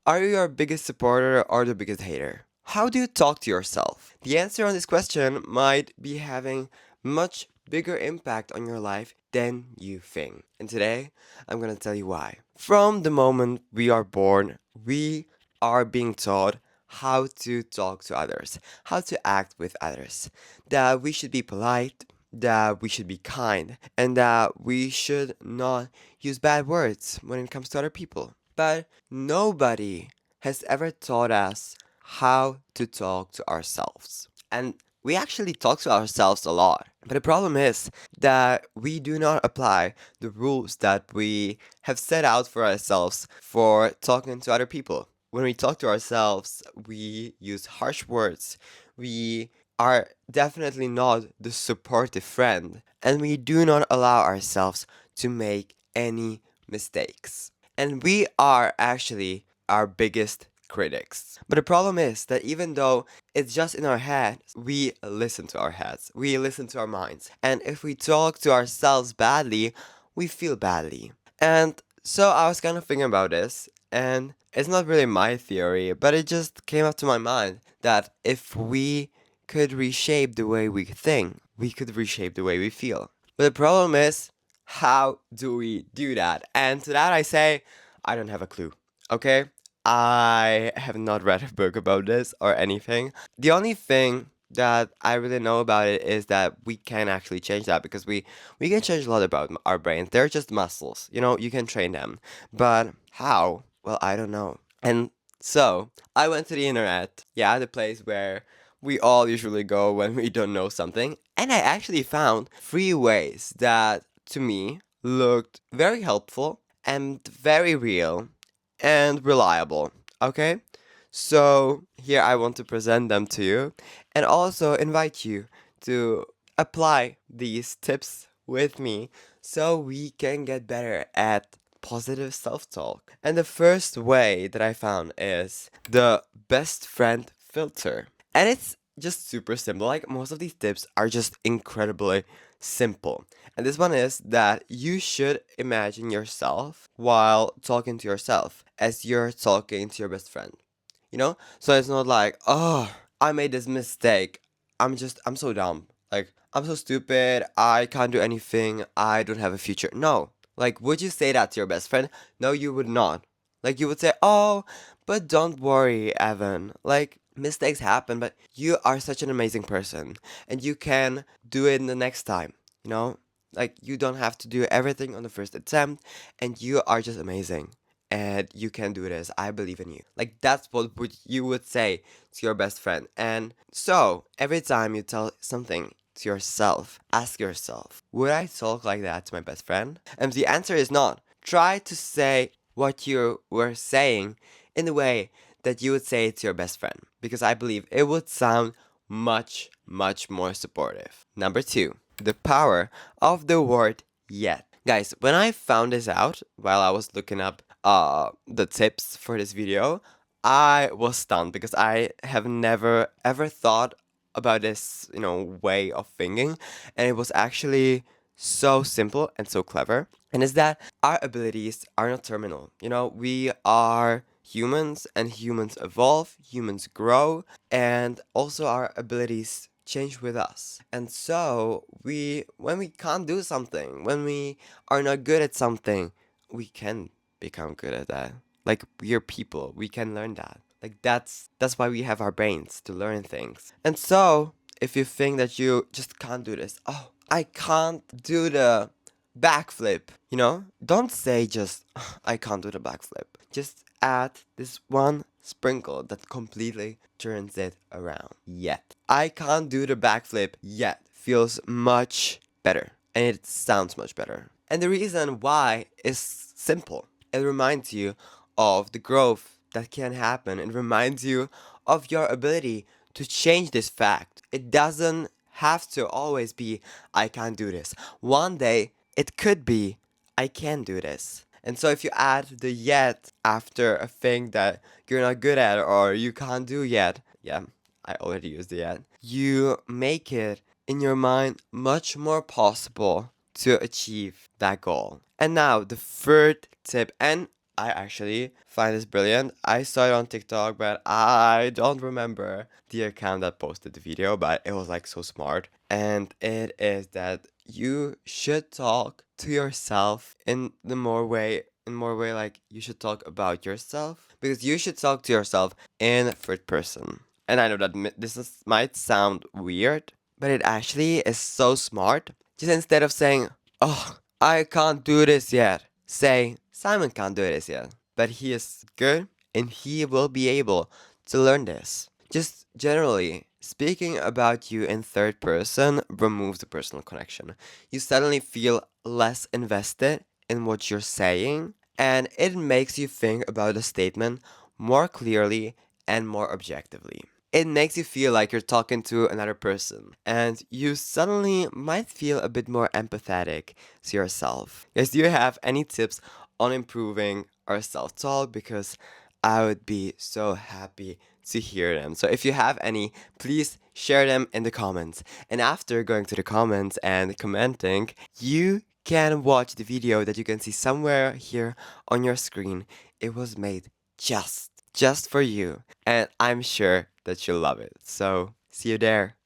Are you your biggest supporter or the biggest hater? How do you talk to yourself? The answer on this question might be having much bigger impact on your life than you think. And today, I'm gonna tell you why. From the moment we are born, we are being taught how to talk to others, how to act with others, that we should be polite, that we should be kind, and that we should not use bad words when it comes to other people. But nobody has ever taught us how to talk to ourselves. And we actually talk to ourselves a lot. But the problem is that we do not apply the rules that we have set out for ourselves for talking to other people. When we talk to ourselves, we use harsh words. We are definitely not the supportive friend. And we do not allow ourselves to make any mistakes. And we are actually our biggest critics. But the problem is that even though it's just in our heads, we listen to our heads, we listen to our minds. And if we talk to ourselves badly, we feel badly. And so I was kind of thinking about this, and it's not really my theory, but it just came up to my mind that if we could reshape the way we think, we could reshape the way we feel. But the problem is, how do we do that? And to that I say, I don't have a clue. Okay? I have not read a book about this or anything. The only thing that I really know about it is that we can actually change that because we can change a lot about our brains. They're just muscles. You know, you can train them. But how? Well, I don't know. And so, I went to the internet. Yeah, the place where we all usually go when we don't know something. And I actually found 3 ways that to me looked very helpful and very real and reliable. Okay? So, here I want to present them to you and also invite you to apply these tips with me so we can get better at positive self talk. And the first way that I found is the best friend filter. And it's just super simple. Like most of these tips are just incredibly simple. And this one is that you should imagine yourself while talking to yourself as you're talking to your best friend. You know? So it's not like, oh, I made this mistake. I'm so dumb. Like, I'm so stupid. I can't do anything. I don't have a future. No. Like, would you say that to your best friend? No, you would not. Like, you would say, oh, but don't worry, Evan. Like, mistakes happen, but you are such an amazing person. And you can do it the next time. You know? Like, you don't have to do everything on the first attempt. And you are just amazing and you can do this. I believe in you. Like that's what you would say to your best friend. And so every time you tell something to yourself, ask yourself, would I talk like that to my best friend? And the answer is not. Try to say what you were saying in the way that you would say it to your best friend, because I believe it would sound much, much more supportive. Number 2, the power of the word yet. Guys, when I found this out while I was looking up the tips for this video, I was stunned because I have never ever thought about this, way of thinking, and it was actually so simple and so clever. And is that our abilities are not terminal. We are humans and humans evolve, humans grow, and also our abilities change with us. And so when we can't do something, when we are not good at something, we can become good at that. Like we're people, we can learn that. Like that's why we have our brains to learn things. And so if you think that you just can't do this, oh, I can't do the backflip, don't say just I can't do the backflip. Just add this one sprinkle that completely turns it around. Yet I can't do the backflip yet feels much better and it sounds much better. And the reason why is simple. It reminds you of the growth that can happen. It reminds you of your ability to change this fact. It doesn't have to always be, I can't do this. One day, it could be, I can do this. And so if you add the yet after a thing that you're not good at or you can't do yet, yeah, I already used the yet, you make it in your mind much more possible to achieve that goal. And now the third tip, and I actually find this brilliant. I saw it on TikTok, but I don't remember the account that posted the video, but it was like so smart. And it is that you should talk to yourself in more way like you should talk about yourself because you should talk to yourself in third person. And I know that might sound weird, but it actually is so smart. Just instead of saying, "Oh, I can't do this yet," say, "Simon can't do this yet, but he is good and he will be able to learn this." Just generally, speaking about you in third person removes the personal connection. You suddenly feel less invested in what you're saying, and it makes you think about the statement more clearly and more objectively. It makes you feel like you're talking to another person, and you suddenly might feel a bit more empathetic to yourself. Guys, do you have any tips on improving our self talk? Because I would be so happy to hear them. So if you have any, please share them in the comments. And after going to the comments and commenting, you can watch the video that you can see somewhere here on your screen. It was made just for you, and I'm sure that you'll love it. So, see you there.